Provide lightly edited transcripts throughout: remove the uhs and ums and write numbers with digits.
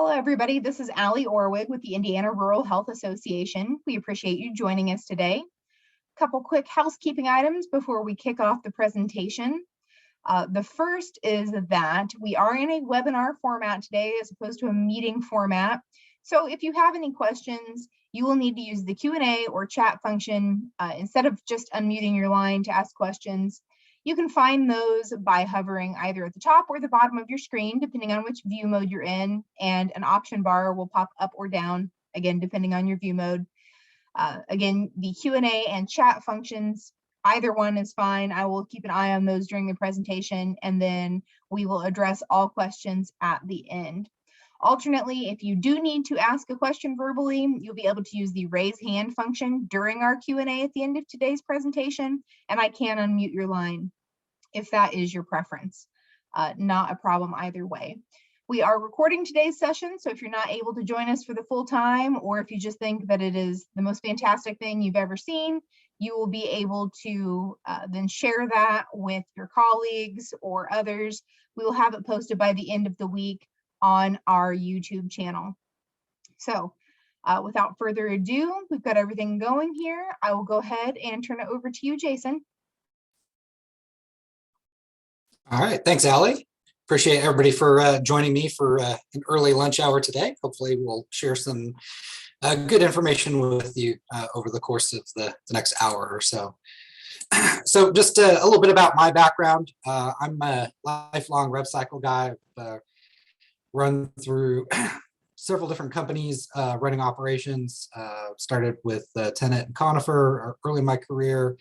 Hello, everybody. This is Allie Orwig with the Indiana Rural Health Association. We appreciate you joining us today. A couple quick housekeeping items before we kick off the presentation. The first is that we are in a webinar format today as opposed to a meeting format. So if you have any questions, you will need to use the Q&A or chat function instead of just unmuting your line to ask questions. You can find those by hovering either at the top or the bottom of your screen, depending on which view mode you're in, and an option bar will pop up or down, again, depending on your view mode. Again, the Q&A and chat functions, either one is fine. I will keep an eye on those during the presentation, and then we will address all questions at the end. Alternately, if you do need to ask a question verbally, you'll be able to use the raise hand function during our Q&A at the end of today's presentation, and I can unmute your line if that is your preference. Not a problem either way. We are recording today's session, so if you're not able to join us for the full time, or if you just think that it is the most fantastic thing you've ever seen, you will be able to then share that with your colleagues or others. We will have it posted by the end of the week on our YouTube channel. So without further ado, we've got everything going here. I will go ahead and turn it over to you, Jason. All right, thanks, Allie. Appreciate everybody for joining me for an early lunch hour today. Hopefully we'll share some good information with you over the course of the next hour or so. So just a little bit about my background. I'm a lifelong rev cycle guy. Run through several different companies running operations. Started with Tenet and Conifer early in my career.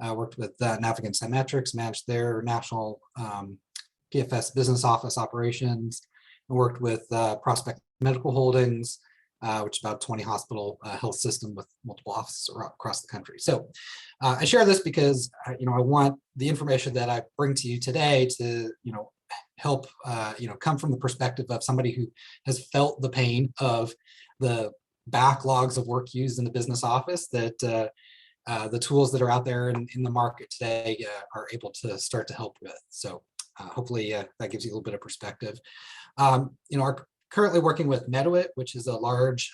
Worked with Navigant Symetrics, managed their national PFS business office operations, and worked with Prospect Medical Holdings, which is about a 20 hospital health system with multiple offices across the country. So I share this because I want the information that I bring to you today to help come from the perspective of somebody who has felt the pain of the backlogs of work used in the business office, that the tools that are out there in the market today are able to start to help with. So hopefully that gives you a little bit of perspective. Are currently working with Meduit, which is a large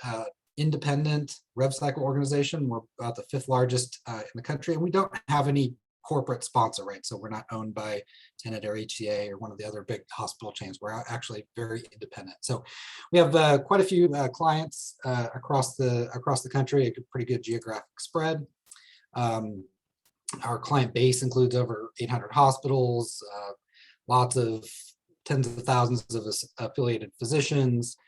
independent rev cycle organization. We're about the 5th largest in the country, and we don't have any corporate sponsor, right? So we're not owned by Tenet or HCA or one of the other big hospital chains. We're actually very independent. So we have quite a few clients across the country, a pretty good geographic spread. Our client base includes over 800 hospitals, lots of tens of thousands of affiliated physicians.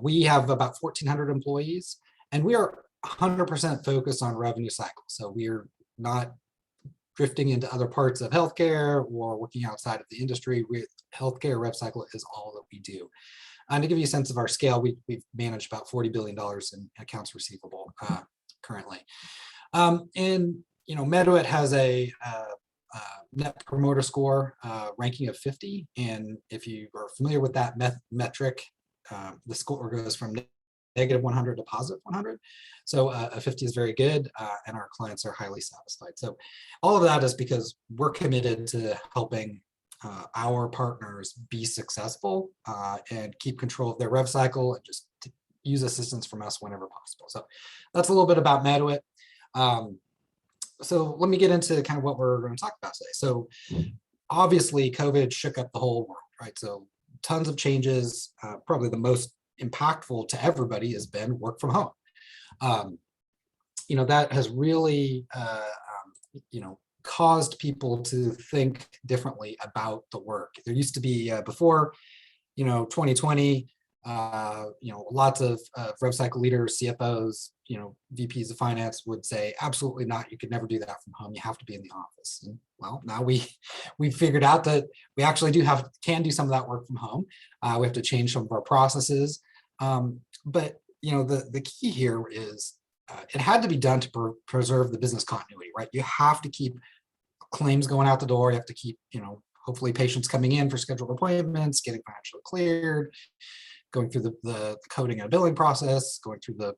We have about 1,400 employees, and we are 100% focused on revenue cycle. So we're not drifting into other parts of healthcare or working outside of the industry. Healthcare rev cycle is all that we do. And to give you a sense of our scale, we've managed about $40 billion in accounts receivable currently. And Meduit has a net promoter score ranking of 50, and if you are familiar with that metric, the score goes from -100 to +100. So a 50 is very good, and our clients are highly satisfied. So all of that is because we're committed to helping our partners be successful and keep control of their rev cycle, and just to use assistance from us whenever possible. So that's a little bit about Meduit. So let me get into kind of what we're going to talk about today. So obviously COVID shook up the whole world, right? So tons of changes. Probably the most impactful to everybody has been work from home. That has really caused people to think differently about the work. There used to be before 2020, lots of rev cycle leaders, CFOs, VPs of finance would say, absolutely not, you could never do that from home, you have to be in the office. And well, now we figured out that we actually can do some of that work from home. We have to change some of our processes, but the key here is it had to be done to preserve the business continuity, right? You have to keep claims going out the door, you have to keep hopefully patients coming in for scheduled appointments, getting financially cleared, going through the coding and billing process, going through the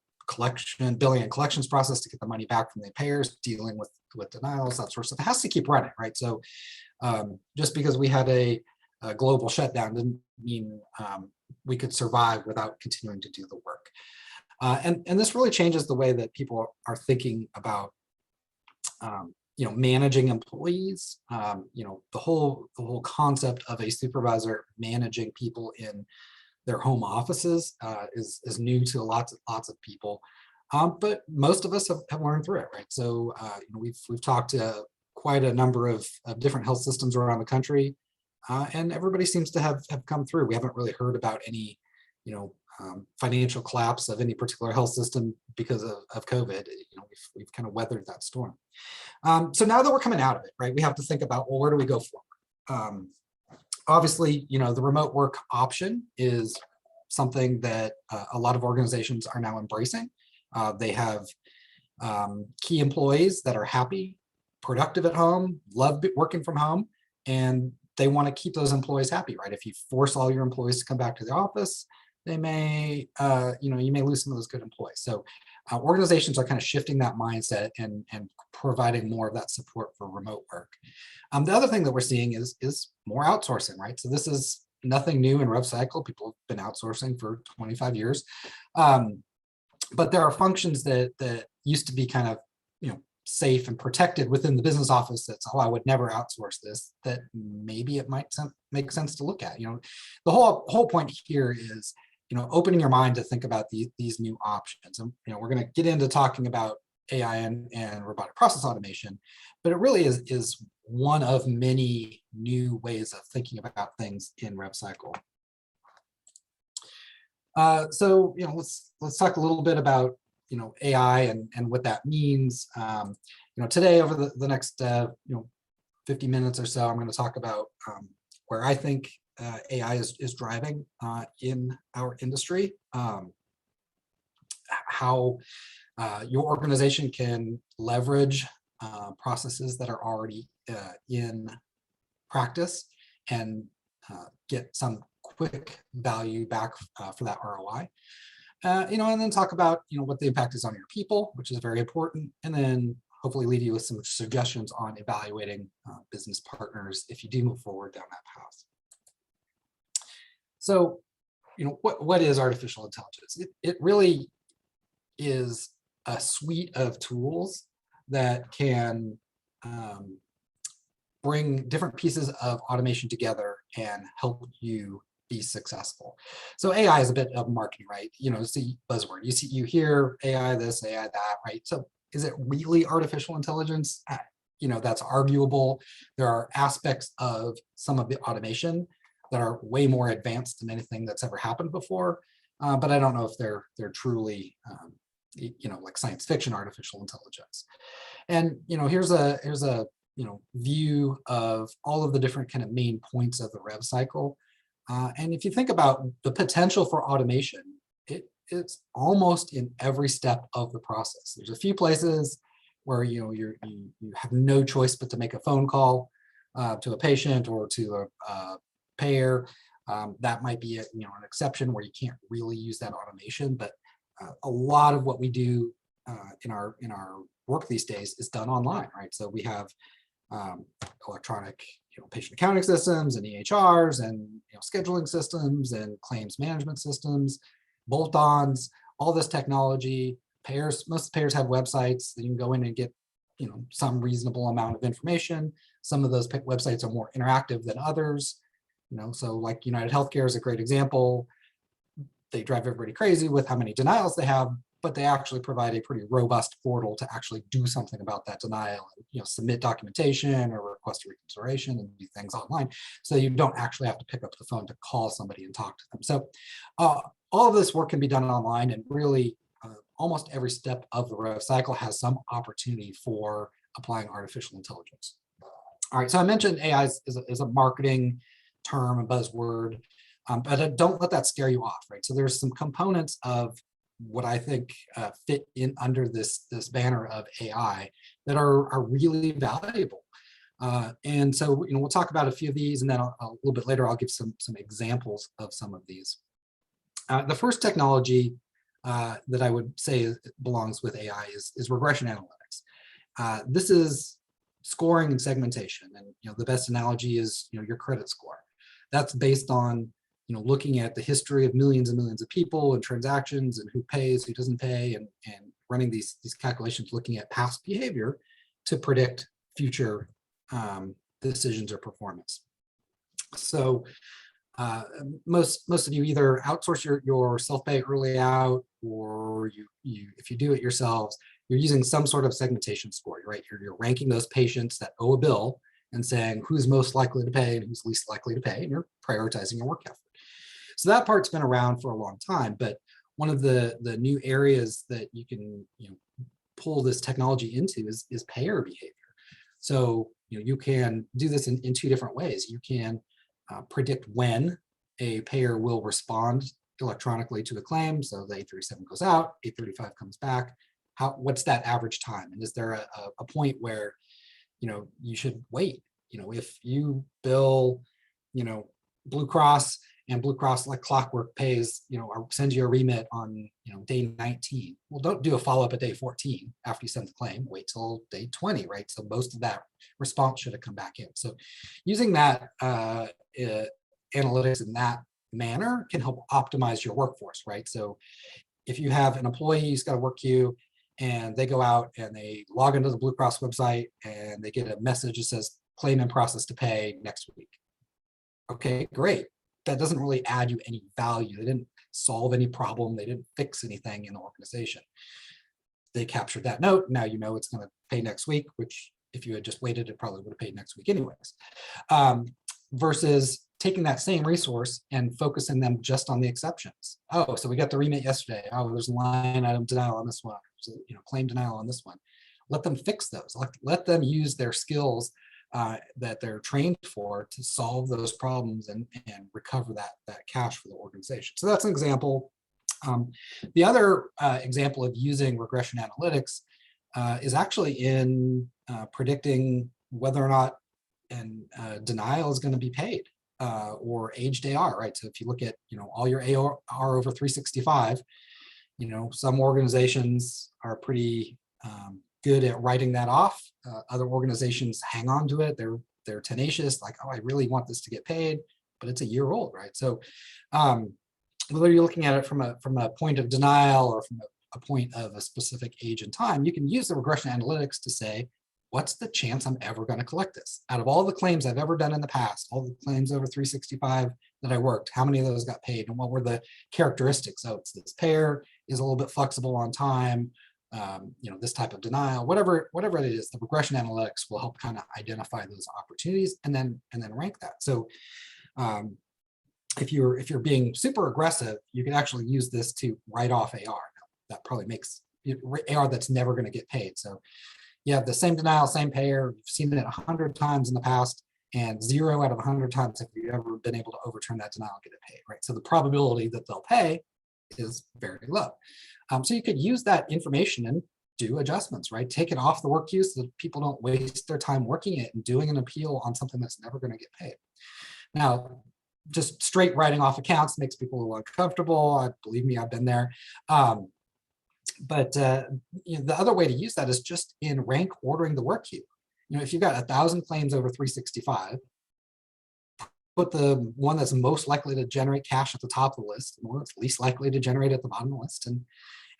billing and collections process to get the money back from the payers, dealing with denials, that sort of stuff. It has to keep running, right? So just because we had a global shutdown didn't mean we could survive without continuing to do the work. And this really changes the way that people are thinking about managing employees. The whole concept of a supervisor managing people in their home offices is new to lots of people, but most of us have learned through it, right? So we've talked to quite a number of different health systems around the country, and everybody seems to have come through. We haven't really heard about any financial collapse of any particular health system because of COVID. We've kind of weathered that storm. So now that we're coming out of it, right, we have to think about, well, where do we go forward? Obviously, the remote work option is something that a lot of organizations are now embracing. They have key employees that are happy, productive at home, love working from home, and they want to keep those employees happy, right? If you force all your employees to come back to the office, they may, you may lose some of those good employees. So organizations are kind of shifting that mindset and providing more of that support for remote work. The other thing that we're seeing is more outsourcing, right? So this is nothing new in RevCycle. People have been outsourcing for 25 years. But there are functions that used to be kind of, safe and protected within the business office. That's, oh, I would never outsource this, that maybe it might make sense to look at. The whole point here is, opening your mind to think about these new options. And, we're going to get into talking about AI and robotic process automation, but it really is one of many new ways of thinking about things in RevCycle. So, let's talk a little bit about AI and what that means. Today, over the next 50 minutes or so, I'm going to talk about where I think AI is driving in our industry, how your organization can leverage processes that are already in practice and get some quick value back for that ROI. And then talk about what the impact is on your people, which is very important, and then hopefully leave you with some suggestions on evaluating business partners if you do move forward down that path. So, what is artificial intelligence? It really is a suite of tools that can bring different pieces of automation together and help you be successful. So AI is a bit of marketing, right? It's the buzzword. You hear AI this, AI that, right? So is it really artificial intelligence? That's arguable. There are aspects of some of the automation that are way more advanced than anything that's ever happened before. But I don't know if they're truly, like science fiction artificial intelligence. And here's a view of all of the different kind of main points of the rev cycle. And if you think about the potential for automation, it's almost in every step of the process. There's a few places where you have no choice but to make a phone call to a patient or to a payer. That might be an exception where you can't really use that automation. But a lot of what we do in our work these days is done online, right? So we have electronic patient accounting systems and EHRs and scheduling systems and claims management systems, bolt-ons, all this technology. Most payers have websites that you can go in and get some reasonable amount of information. Some of those websites are more interactive than others. So like United Healthcare is a great example. They drive everybody crazy with how many denials they have, but they actually provide a pretty robust portal to actually do something about that denial, and submit documentation or request a reconsideration and do things online. So you don't actually have to pick up the phone to call somebody and talk to them. So all of this work can be done online, and really almost every step of the rev cycle has some opportunity for applying artificial intelligence. All right, so I mentioned AI is a marketing term, a buzzword, but don't let that scare you off, right? So there's some components of what I think fit in under this banner of AI that are really valuable. And so we'll talk about a few of these, and then a little bit later I'll give some examples of some of these. The first technology that I would say belongs with AI is regression analytics. This is scoring and segmentation, and the best analogy is your credit score. That's based on looking at the history of millions and millions of people and transactions and who pays, who doesn't pay, and running these calculations, looking at past behavior to predict future decisions or performance. So most of you either outsource your self-pay early out, or you if you do it yourselves, you're using some sort of segmentation score, right? You're ranking those patients that owe a bill and saying who's most likely to pay and who's least likely to pay, and you're prioritizing your work effort. So that part's been around for a long time, but one of the new areas that you can pull this technology into is payer behavior. So you can do this in two different ways. You can predict when a payer will respond electronically to a claim. So the 837 goes out, 835 comes back. What's that average time? And is there a point where you should wait? If you bill Blue Cross, and Blue Cross like clockwork pays, or sends you a remit on day 19. Well, don't do a follow-up at day 14 after you send the claim. Wait till day 20, right? So most of that response should have come back in. So using that analytics in that manner can help optimize your workforce, right? So if you have an employee who's got a work queue and they go out and they log into the Blue Cross website and they get a message that says claim in process to pay next week. Okay, great. That doesn't really add you any value. They didn't solve any problem. They didn't fix anything in the organization. They captured that note. Now you know it's going to pay next week, which if you had just waited, it probably would have paid next week anyways. Versus taking that same resource and focusing them just on the exceptions. Oh, so we got the remit yesterday. Oh, there's a line item denial on this one. So, claim denial on this one. Let them fix those. Let them use their skills that they're trained for to solve those problems and recover that cash for the organization. So that's an example. The other example of using regression analytics is actually in predicting whether or not a denial is going to be paid or aged AR, right? So if you look at all your AR over 365, some organizations are pretty good at writing that off. Other organizations hang on to it. They're tenacious, like, oh, I really want this to get paid, but it's a year old, right? So whether you're looking at it from a point of denial or from a point of a specific age and time, you can use the regression analytics to say, what's the chance I'm ever going to collect this? Out of all the claims I've ever done in the past, all the claims over 365 that I worked, how many of those got paid and what were the characteristics? Oh, it's this payer is a little bit flexible on time, this type of denial, whatever it is, the regression analytics will help kind of identify those opportunities and then rank that. So if you're being super aggressive, you can actually use this to write off AR. Now, that probably makes AR that's never going to get paid. So you have the same denial, same payer, you've seen it 100 times in the past, and 0 out of 100 times have you ever been able to overturn that denial and get it paid, right? So the probability that they'll pay is very low. So you could use that information and do adjustments, right? Take it off the work queue so that people don't waste their time working it and doing an appeal on something that's never going to get paid. Now, just straight writing off accounts makes people a little uncomfortable. Believe me, I've been there. But the other way to use that is just in rank ordering the work queue. If you've got 1,000 claims over 365, put the one that's most likely to generate cash at the top of the list, and the one that's least likely to generate at the bottom of the list. And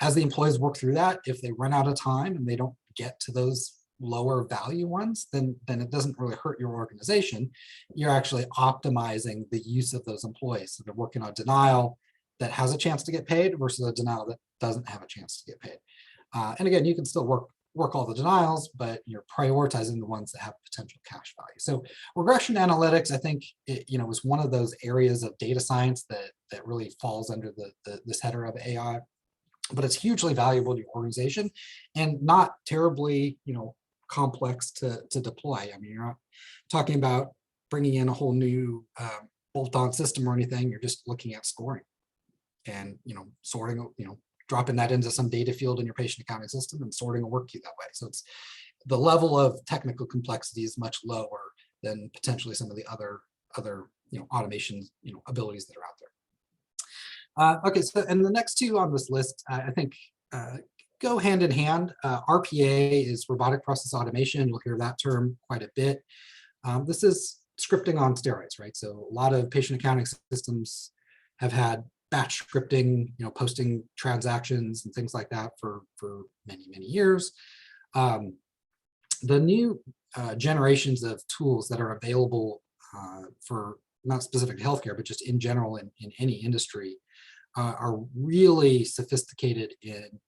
as the employees work through that, if they run out of time and they don't get to those lower value ones, then it doesn't really hurt your organization. You're actually optimizing the use of those employees. So they're working on denial that has a chance to get paid versus a denial that doesn't have a chance to get paid. And again, you can still work all the denials, but you're prioritizing the ones that have potential cash value. So regression analytics, I think, is one of those areas of data science that really falls under this header of AI, but it's hugely valuable to your organization and not terribly, complex to deploy. I mean, you're not talking about bringing in a whole new bolt-on system or anything. You're just looking at scoring and, sorting, dropping that into some data field in your patient accounting system and sorting a work queue that way. So it's the level of technical complexity is much lower than potentially some of the other automation abilities that are out there. Okay, so and the next two on this list, I think go hand in hand. RPA is robotic process automation. You'll hear that term quite a bit. This is scripting on steroids, right? So a lot of patient accounting systems have had batch scripting, posting transactions and things like that for many, many years. The new generations of tools that are available for not specific to healthcare, but just in general in any industry are really sophisticated in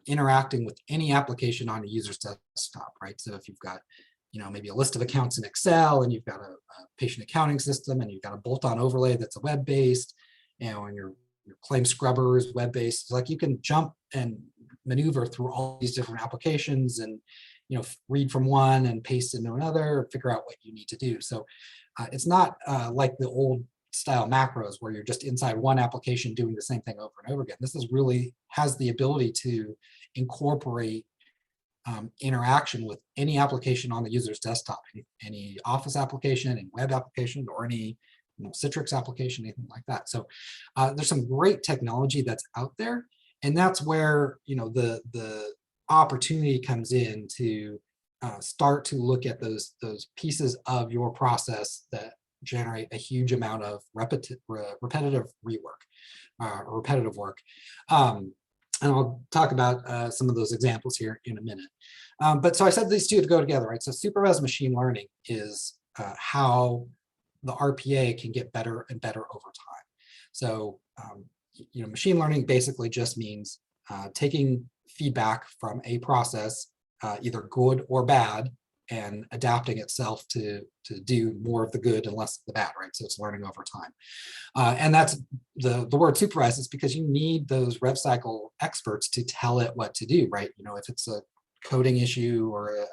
interacting with any application on a user's desktop, right? So if you've got, maybe a list of accounts in Excel, and you've got a patient accounting system, and you've got a bolt-on overlay that's a web-based, and your claim scrubber is web-based, it's like you can jump and maneuver through all these different applications and read from one and paste into another, figure out what you need to do. So it's not like the old style macros where you're just inside one application doing the same thing over and over again. This is really has the ability to incorporate interaction with any application on the user's desktop, any Office application, any web application, or any Citrix application, anything like that. So there's some great technology that's out there, and that's where the opportunity comes in to start to look at those pieces of your process that generate a huge amount of repetitive rework or repetitive work. And I'll talk about some of those examples here in a minute. But so I said these two to go together, right? So supervised machine learning is how the RPA can get better and better over time. So machine learning basically just means taking feedback from a process, either good or bad, and adapting itself to do more of the good and less of the bad, right? So it's learning over time. And that's the word supervised is because you need those rev cycle experts to tell it what to do, right? If it's a coding issue or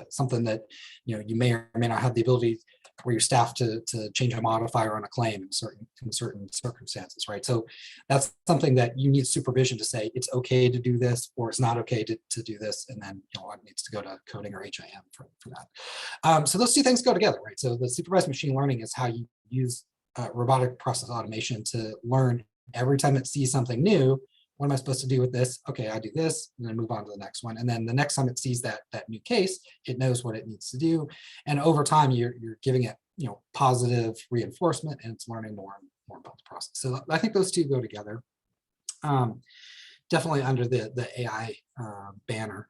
something that you may or may not have the ability for your staff to change a modifier on a claim in certain circumstances, right? So that's something that you need supervision to say it's okay to do this or it's not okay to do this, and then it needs to go to coding or HIM for that. So those two things go together, right? So the supervised machine learning is how you use robotic process automation to learn every time it sees something new. What am I supposed to do with this? Okay, I do this, and then move on to the next one. And then the next time it sees that new case, it knows what it needs to do. And over time, you're giving it positive reinforcement, and it's learning more and more about the process. So I think those two go together. Definitely under the AI banner.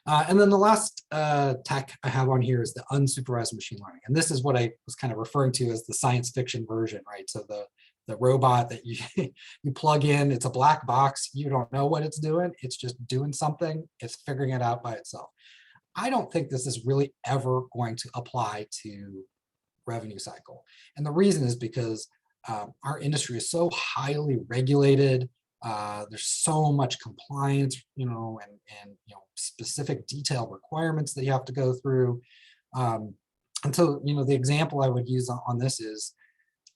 And then the last tech I have on here is the unsupervised machine learning. And this is what I was kind of referring to as the science fiction version, right? So the robot that you plug in, it's a black box. You don't know what it's doing. It's just doing something. It's figuring it out by itself. I don't think this is really ever going to apply to revenue cycle. And the reason is because our industry is so highly regulated. There's so much compliance, and specific detailed requirements that you have to go through. And so, the example I would use on this is,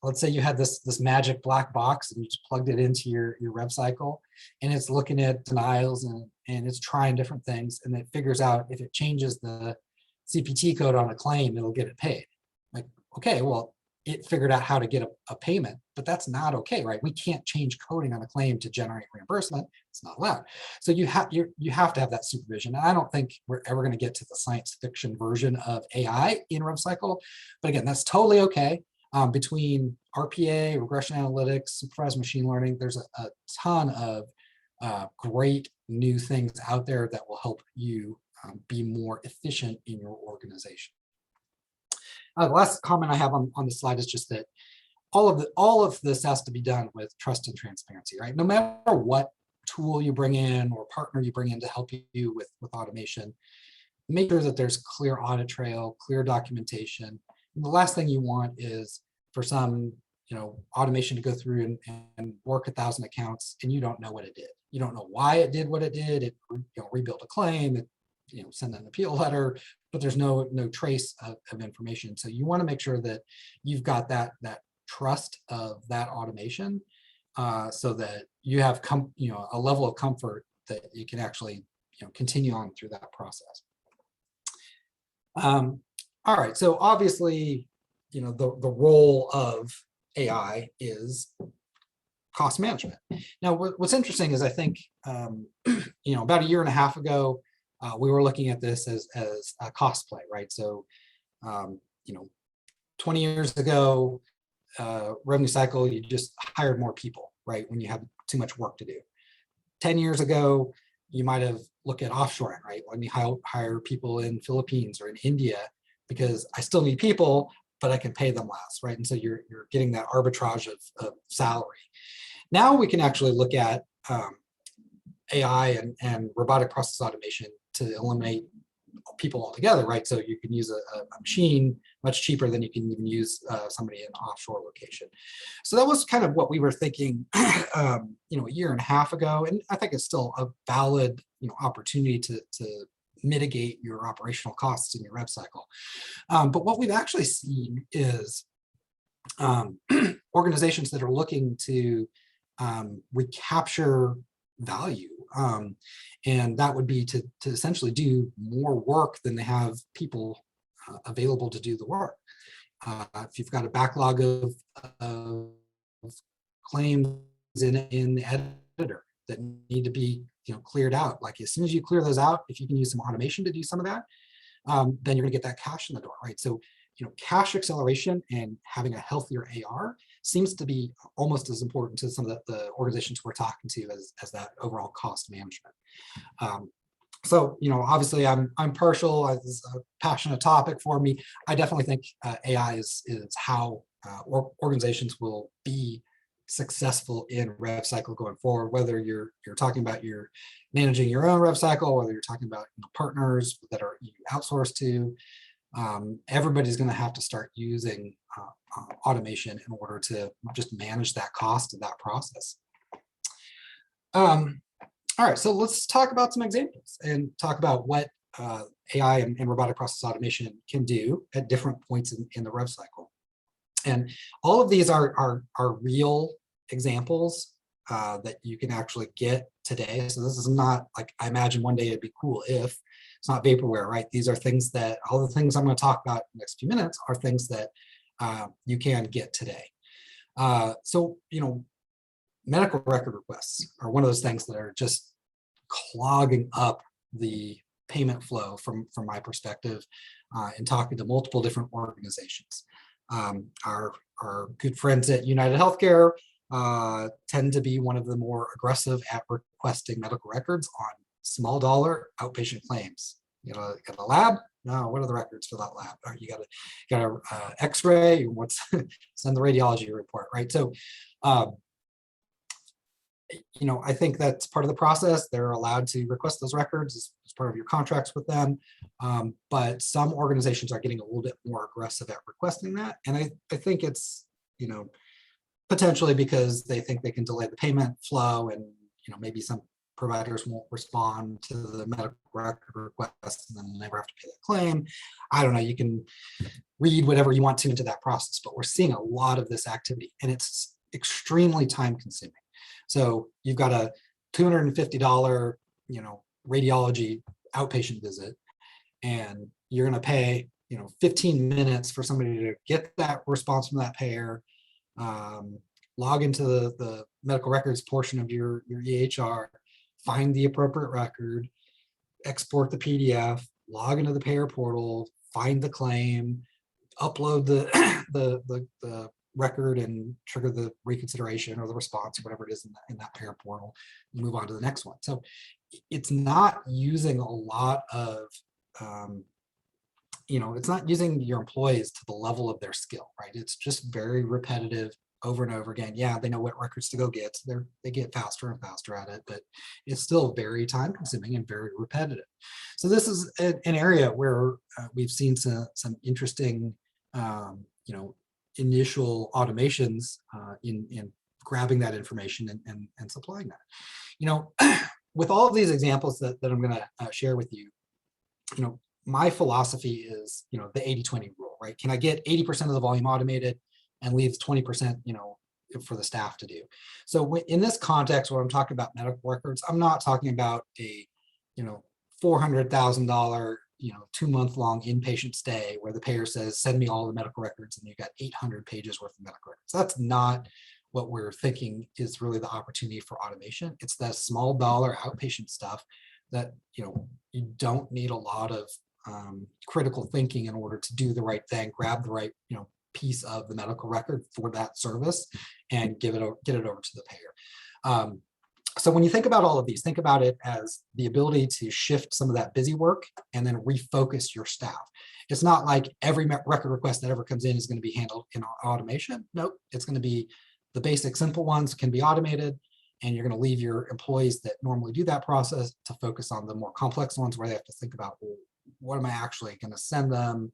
let's say you had this magic black box and you just plugged it into your rev cycle, and it's looking at denials and it's trying different things, and it figures out if it changes the CPT code on a claim, it'll get it paid. Like, okay, well, it figured out how to get a payment, but that's not okay, right? We can't change coding on a claim to generate reimbursement. It's not allowed. So you have to have that supervision. And I don't think we're ever going to get to the science fiction version of AI in rev cycle, but again, that's totally okay. Between RPA, regression analytics, supervised machine learning, there's a ton of great new things out there that will help you be more efficient in your organization. The last comment I have on the slide is just that all of this has to be done with trust and transparency, right? No matter what tool you bring in or partner you bring in to help you with automation, make sure that there's clear audit trail, clear documentation. And the last thing you want is for some automation to go through and work 1,000 accounts and you don't know what it did. You don't know why it did what it did. It rebuilt a claim, it send an appeal letter, but there's no trace of information. So you want to make sure that you've got that trust of that automation, so that you have a level of comfort that you can actually continue on through that process. All right, so obviously the role of AI is cost management. Now, what's interesting is I think about a year and a half ago, we were looking at this as a cost play, right? So 20 years ago, revenue cycle, you just hired more people, right? When you have too much work to do. 10 years ago, you might have looked at offshoring, right? Let me hire people in Philippines or in India because I still need people, but I can pay them less, right? And so you're getting that arbitrage of salary. Now we can actually look at AI and robotic process automation to eliminate people altogether, right? So you can use a machine much cheaper than you can even use somebody in an offshore location. So that was kind of what we were thinking, a year and a half ago, and I think it's still a valid, opportunity to mitigate your operational costs in your rev cycle. But what we've actually seen is organizations that are looking to recapture value. And that would be to essentially do more work than they have people available to do the work. If you've got a backlog of claims in the editor that need to be cleared out, like as soon as you clear those out, if you can use some automation to do some of that, then you're gonna get that cash in the door, right? So cash acceleration and having a healthier AR seems to be almost as important to some of the organizations we're talking to as that overall cost management. So obviously I'm partial. It's a passionate topic for me. I definitely think AI is how organizations will be successful in rev cycle going forward, whether you're talking about you're managing your own rev cycle, whether you're talking about partners that are you outsourced to. Everybody's going to have to start using automation in order to just manage that cost of that process. All right, so let's talk about some examples and talk about what AI and robotic process automation can do at different points in the rev cycle. And all of these are real examples that you can actually get today. So this is not like, I imagine one day it'd be cool if it's not vaporware, right? These are things that, all the things I'm going to talk about in the next few minutes are things that you can get today. So, medical record requests are one of those things that are just clogging up the payment flow from my perspective in talking to multiple different organizations. Our good friends at United Healthcare tend to be one of the more aggressive at requesting medical records on small dollar outpatient claims. Got a lab? No, what are the records for that lab? Or you got a X-ray? What's send the radiology report, right? So, I think that's part of the process. They're allowed to request those records as part of your contracts with them. But some organizations are getting a little bit more aggressive at requesting that, and I think it's potentially because they think they can delay the payment flow, and maybe some providers won't respond to the medical record request and then never have to pay the claim. I don't know, you can read whatever you want to into that process, but we're seeing a lot of this activity and it's extremely time consuming. So you've got a $250, radiology outpatient visit, and you're going to pay, 15 minutes for somebody to get that response from that payer, log into the medical records portion of your EHR, find the appropriate record, export the PDF, log into the payer portal, find the claim, upload the record and trigger the reconsideration or the response or whatever it is in that payer portal, move on to the next one. So it's not using a lot of, it's not using your employees to the level of their skill, right? It's just very repetitive over and over again. Yeah, they know what records to go get. So they get faster and faster at it, but it's still very time consuming and very repetitive. So this is an area where we've seen some interesting, initial automations in grabbing that information and supplying that. With all of these examples that I'm going to share with you, my philosophy is, the 80-20 rule, right? Can I get 80% of the volume automated and leave 20%, for the staff to do? So in this context, when I'm talking about medical records, I'm not talking about a, $400,000, 2-month-long inpatient stay where the payer says, send me all the medical records, and you've got 800 pages worth of medical records. That's not what we're thinking is really the opportunity for automation. It's that small dollar outpatient stuff that, you don't need a lot of critical thinking in order to do the right thing, grab the right, piece of the medical record for that service and get it over to the payer. So when you think about all of these, think about it as the ability to shift some of that busy work and then refocus your staff. It's not like every record request that ever comes in is going to be handled in automation. Nope, it's going to be the basic simple ones can be automated, and you're going to leave your employees that normally do that process to focus on the more complex ones where they have to think about, well, what am I actually going to send them?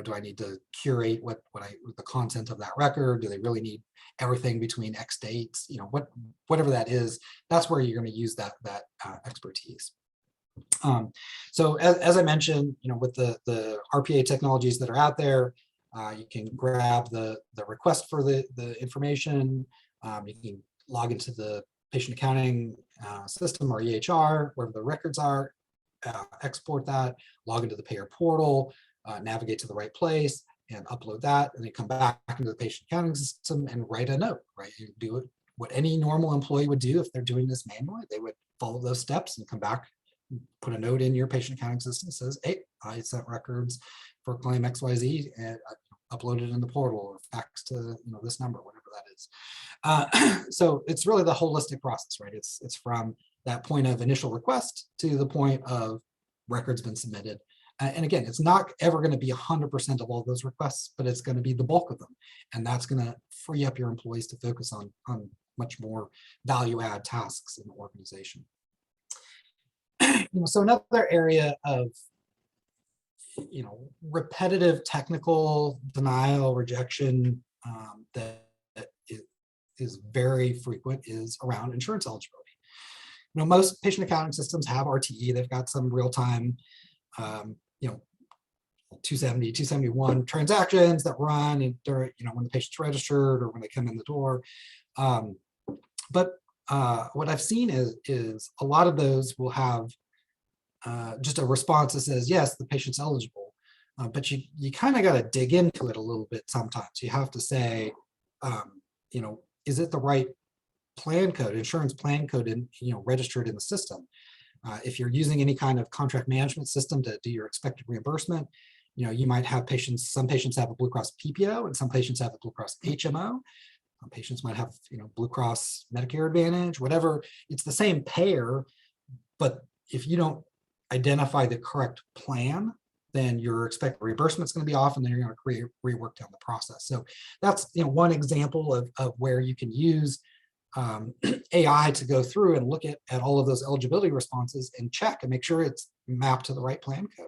Do I need to curate the content of that record? Do they really need everything between X dates? Whatever that is, that's where you're going to use that expertise. So as I mentioned, with the RPA technologies that are out there, you can grab the request for the information. You can log into the patient accounting system or EHR, wherever the records are, export that, log into the payer portal, navigate to the right place and upload that, and then come back into the patient accounting system and write a note, right? You do it what any normal employee would do if they're doing this manually. They would follow those steps and come back, put a note in your patient accounting system that says, hey, I sent records for claim XYZ and upload it in the portal or fax to this number, whatever that is. So it's really the holistic process, right? It's from that point of initial request to the point of records been submitted. And again, it's not ever going to be 100% of all those requests, but it's going to be the bulk of them. And that's going to free up your employees to focus on much more value add tasks in the organization. So another area of repetitive technical denial, rejection that is very frequent is around insurance eligibility. Most patient accounting systems have RTE. They've got some real-time 270, 271 transactions that run and during, when the patient's registered or when they come in the door. But what I've seen is a lot of those will have just a response that says, yes, the patient's eligible. But you kind of got to dig into it a little bit sometimes. You have to say, is it the right plan code, insurance plan code, registered in the system? If you're using any kind of contract management system to do your expected reimbursement, you might have patients, some patients have a Blue Cross PPO and some patients have a Blue Cross HMO. Some patients might have, Blue Cross Medicare Advantage, whatever. It's the same payer, but if you don't identify the correct plan, then your expected reimbursement is going to be off, and then you're going to rework down the process. So that's one example of where you can use AI to go through and look at all of those eligibility responses and check and make sure it's mapped to the right plan code.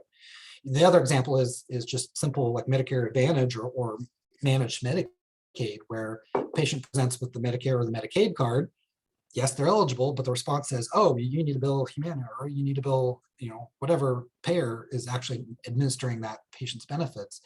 The other example is just simple like Medicare Advantage or managed Medicaid, where a patient presents with the Medicare or the Medicaid card. Yes, they're eligible, but the response says, oh, you need to bill Humana, or you need to bill, whatever payer is actually administering that patient's benefits.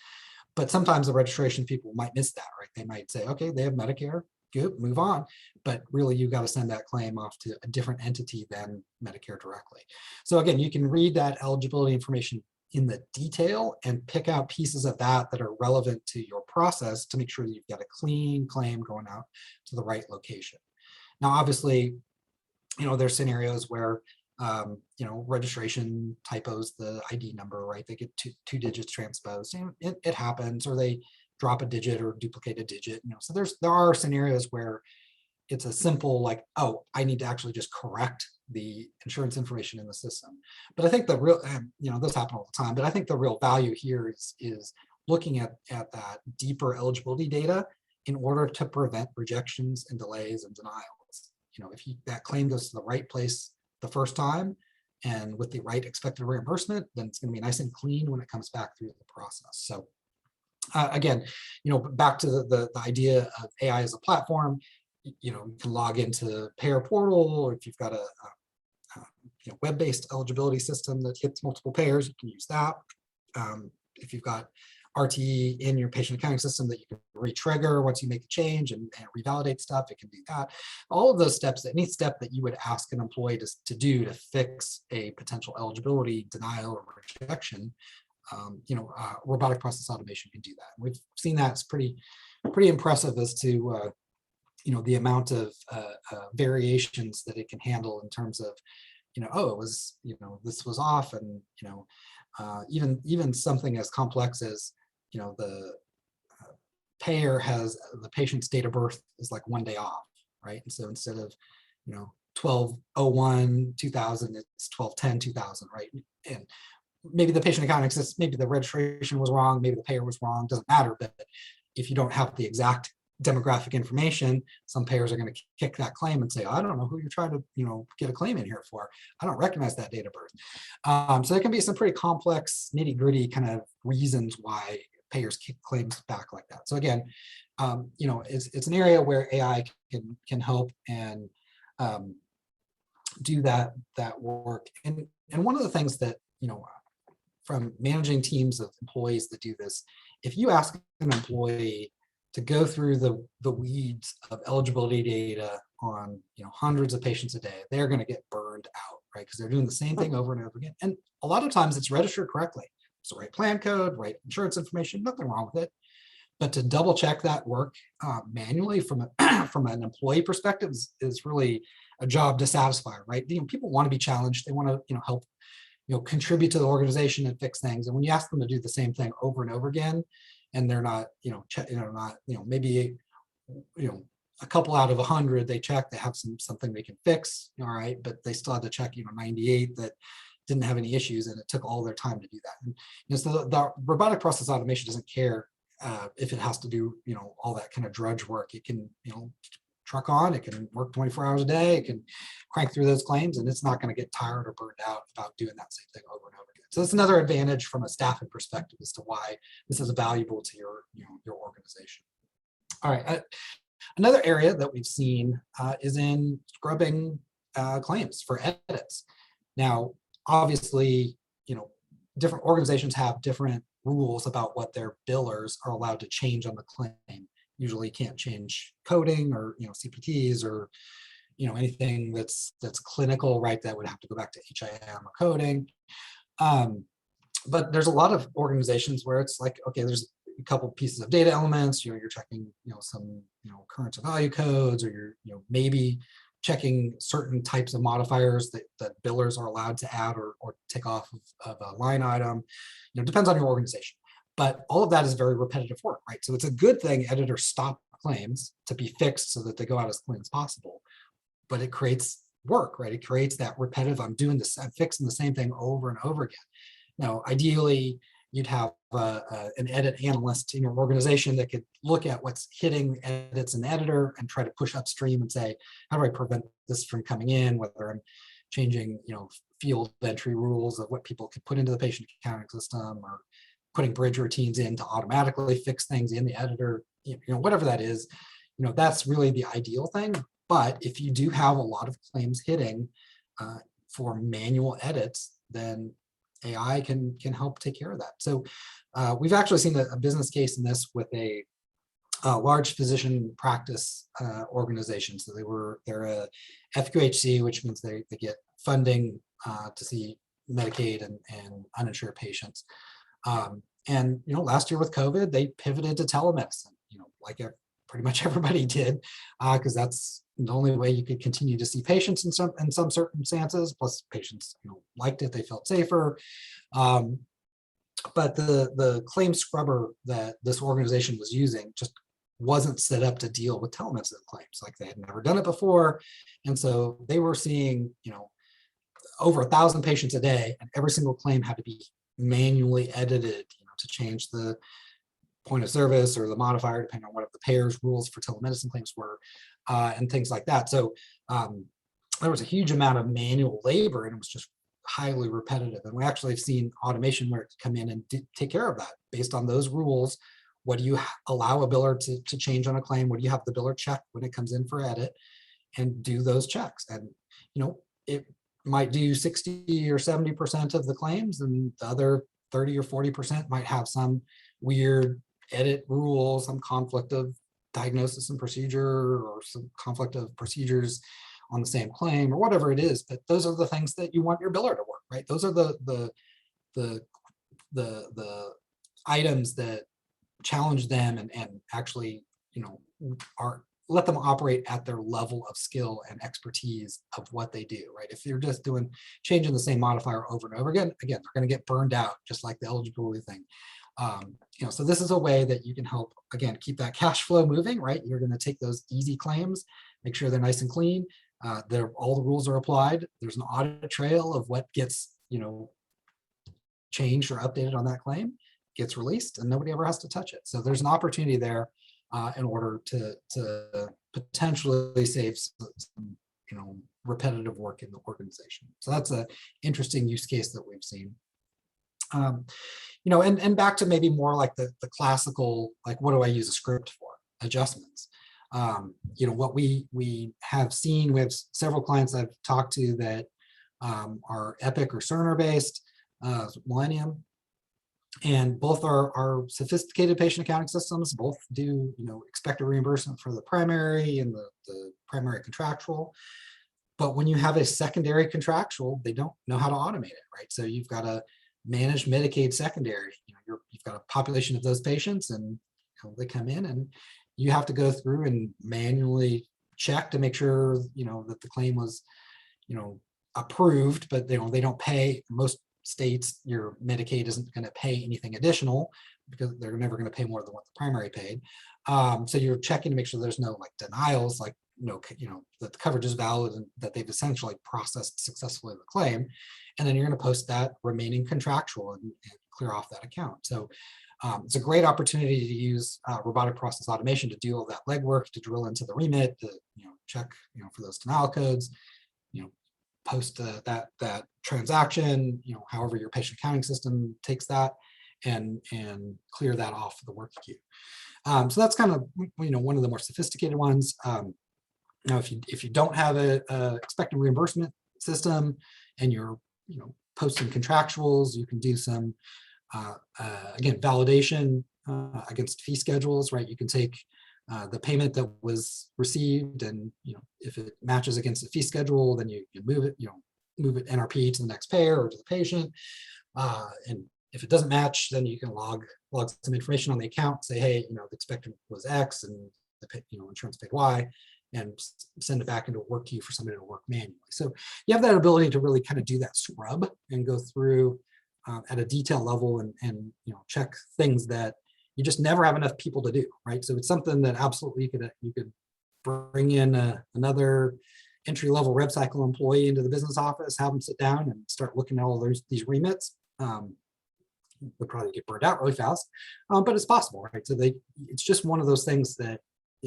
But sometimes the registration people might miss that, right? They might say, okay, they have Medicare, good, move on. But really, you got to send that claim off to a different entity than Medicare directly. So again, you can read that eligibility information in the detail and pick out pieces of that that are relevant to your process to make sure that you've got a clean claim going out to the right location. Now, obviously, there's scenarios where, registration typos the ID number, right? They get two digits transposed. It happens, or they drop a digit or duplicate a digit. So there are scenarios where it's a simple like, oh, I need to actually just correct the insurance information in the system. But I think the real, this happens all the time. But I think the real value here is looking at that deeper eligibility data in order to prevent rejections and delays and denials. If that claim goes to the right place the first time and with the right expected reimbursement, then it's going to be nice and clean when it comes back through the process. So again, back to the idea of AI as a platform, you can log into payer portal, or if you've got a web-based eligibility system that hits multiple payers, you can use that. If you've got RTE in your patient accounting system that you can re-trigger once you make a change and revalidate stuff, it can do that. All of those steps, any step that you would ask an employee to do to fix a potential eligibility denial or rejection, robotic process automation can do that. We've seen that. It's pretty impressive as to the amount of variations that it can handle in terms of oh, it was this was off, and even something as complex as the payer has the patient's date of birth is like 1 day off, right? And so instead of, 12/01/2000, it's 12/10/2000, right? And maybe the patient account exists, maybe the registration was wrong, maybe the payer was wrong, doesn't matter. But if you don't have the exact demographic information, some payers are going to kick that claim and say, I don't know who you're trying to, get a claim in here for. I don't recognize that date of birth. So there can be some pretty complex, nitty-gritty kind of reasons why payers kick claims back like that. So again, it's an area where AI can help and do that work. And one of the things that, from managing teams of employees that do this, if you ask an employee to go through the weeds of eligibility data on hundreds of patients a day, they're going to get burned out, right? Because they're doing the same thing over and over again. And a lot of times it's registered correctly. It's the right plan code, right insurance information, nothing wrong with it. But to double check that work manually from an employee perspective is really a job dissatisfier, right? People want to be challenged. They want to help contribute to the organization and fix things. And when you ask them to do the same thing over and over again, and they're not, maybe, a couple out of 100 they check, they have something they can fix, all right, but they still had to check, 98 that didn't have any issues, and it took all their time to do that. And so the robotic process automation doesn't care if it has to do, all that kind of drudge work. It can, truck on, it can work 24 hours a day, it can crank through those claims, and it's not going to get tired or burned out about doing that same thing over and over again. So that's another advantage from a staffing perspective as to why this is valuable to your organization. All right, another area that we've seen is in scrubbing claims for edits. Now, obviously, different organizations have different rules about what their billers are allowed to change on the claim. Usually can't change coding or CPTs or anything that's clinical, right? That would have to go back to HIM or coding. But there's a lot of organizations where it's like, okay, there's a couple pieces of data elements. You're checking some current to value codes, or you're maybe checking certain types of modifiers that billers are allowed to add or take off of a line item. Depends on your organization. But all of that is very repetitive work, right? So it's a good thing editors stop claims to be fixed so that they go out as clean as possible. But it creates work, right? It creates that repetitive, I'm doing this, I'm fixing the same thing over and over again. Now, ideally, you'd have an edit analyst in your organization that could look at what's hitting edits in the editor and try to push upstream and say, how do I prevent this from coming in, whether I'm changing, field entry rules of what people could put into the patient accounting system, or putting bridge routines in to automatically fix things in the editor, whatever that is, that's really the ideal thing. But if you do have a lot of claims hitting for manual edits, then AI can help take care of that. So we've actually seen a business case in this with a large physician practice organization. So they're a FQHC, which means they get funding to see Medicaid and uninsured patients. And last year with COVID, they pivoted to telemedicine, like pretty much everybody did, because that's the only way you could continue to see patients in some circumstances. Plus, patients liked it; they felt safer. But the claim scrubber that this organization was using just wasn't set up to deal with telemedicine claims. Like, they had never done it before, and so they were seeing over 1,000 patients a day, and every single claim had to be manually edited, to change the point of service or the modifier, depending on what the payer's rules for telemedicine claims were, and things like that. So there was a huge amount of manual labor, and it was just highly repetitive. And we actually have seen automation where it can come in and take care of that based on those rules. What do you allow a biller to change on a claim? What do you have the biller check when it comes in for edit, and do those checks? And it might do 60 or 70% of the claims, and the other 30 or 40% might have some weird edit rule, some conflict of diagnosis and procedure, or some conflict of procedures on the same claim, or whatever it is. But those are the things that you want your biller to work, right? Those are the items that challenge them and actually let them operate at their level of skill and expertise of what they do, right? If you're just changing the same modifier over and over again, they're going to get burned out, just like the eligibility thing. So this is a way that you can help, again, keep that cash flow moving, right? You're going to take those easy claims, make sure they're nice and clean. All the rules are applied. There's an audit trail of what gets, changed or updated on that claim, gets released, and nobody ever has to touch it. So there's an opportunity there in order to potentially save some, repetitive work in the organization. So that's an interesting use case that we've seen. And back to maybe more like the classical, like, what do I use a script for? Adjustments. What we have seen, we have several clients I've talked to that are Epic or Cerner based, Millennium, and both are sophisticated patient accounting systems. Both do, expected reimbursement for the primary and the primary contractual. But when you have a secondary contractual, they don't know how to automate it, right? So you've got to manage Medicaid secondary. You've got a population of those patients, and they come in, and you have to go through and manually check to make sure that the claim was approved, but they don't pay. Most states, your Medicaid isn't going to pay anything additional because they're never going to pay more than what the primary paid. So you're checking to make sure there's no denials, that the coverage is valid and that they've essentially processed successfully the claim. And then you're going to post that remaining contractual and clear off that account. So it's a great opportunity to use robotic process automation to do all that legwork, to drill into the remit, to check for those denial codes, post that transaction, however your patient accounting system takes that, and clear that off the work queue. So that's kind of one of the more sophisticated ones. Now, if you don't have a expected reimbursement system and you're posting contractuals, you can do some again, validation against fee schedules, right? You can take the payment that was received, and if it matches against the fee schedule, then you move it, move it NRP to the next payer or to the patient. And if it doesn't match, then you can log some information on the account, say, hey, the expected was X and the insurance paid Y, and send it back into a work queue for somebody to work manually. So you have that ability to really kind of do that scrub and go through at a detail level and check things that you just never have enough people to do, right? So it's something that absolutely you could bring in another entry-level rev cycle employee into the business office, have them sit down and start looking at all these remits. Would probably get burned out really fast, but it's possible, right? So it's just one of those things that,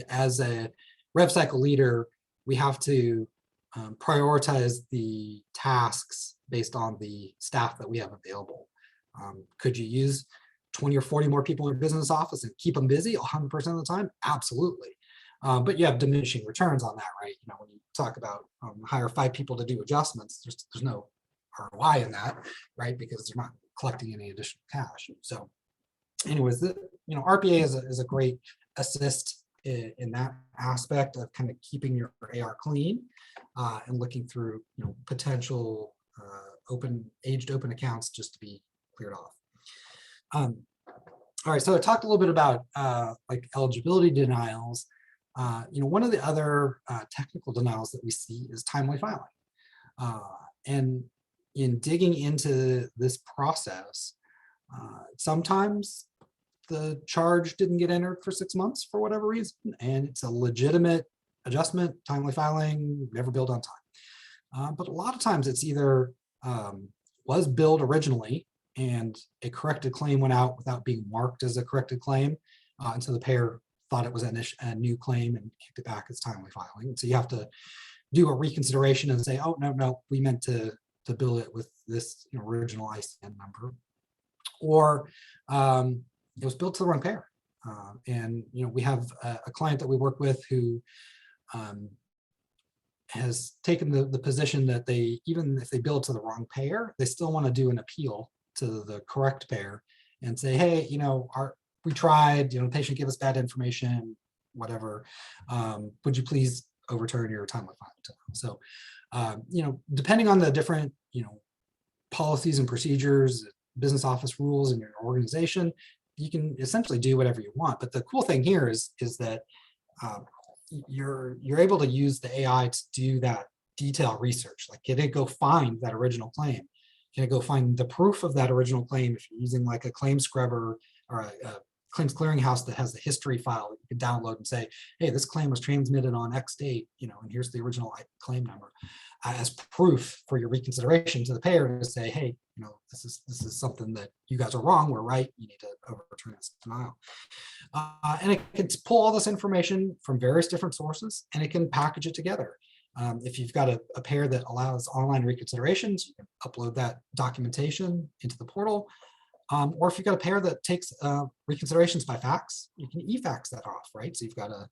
as a rev cycle leader, we have to prioritize the tasks based on the staff that we have available. Could you use 20 or 40 more people in your business office and keep them busy 100% of the time? Absolutely. But you have diminishing returns on that, right? When you talk about hire 5 people to do adjustments, there's no ROI in that, right? Because they're not collecting any additional cash. So anyways, RPA is a great assist in that aspect of kind of keeping your AR clean and looking through potential aged open accounts just to be cleared off. All right, so I talked a little bit about like eligibility denials. One of the other technical denials that we see is timely filing. And in digging into this process, sometimes the charge didn't get entered for 6 months for whatever reason, and it's a legitimate adjustment, timely filing, never billed on time. But a lot of times it's either was billed originally and a corrected claim went out without being marked as a corrected claim, and so the payer thought it was a new claim and kicked it back as timely filing. And so you have to do a reconsideration and say, oh, no, we meant to bill it with this original ICN number, or it was billed to the wrong payer. And we have a client that we work with who has taken the position that even if they bill it to the wrong payer, they still want to do an appeal to the correct payer and say, hey, we tried, the patient gave us bad information, whatever. Would you please overturn your timely filing to them? So, depending on the different, policies and procedures, business office rules in your organization, you can essentially do whatever you want. But the cool thing here is that you're able to use the AI to do that detailed research. Like, can it go find that original claim? Can it go find the proof of that original claim if you're using like a claim scrubber or a claims clearinghouse that has the history file that you can download and say, hey, this claim was transmitted on X date, and here's the original claim number, as proof for your reconsideration to the payer to say, hey, this is something that you guys are wrong, we're right, you need to overturn this denial. And it can pull all this information from various different sources, and it can package it together. If you've got a payer that allows online reconsiderations, you can upload that documentation into the portal. Or if you've got a payer that takes reconsiderations by fax, you can e-fax that off, right? So you've got a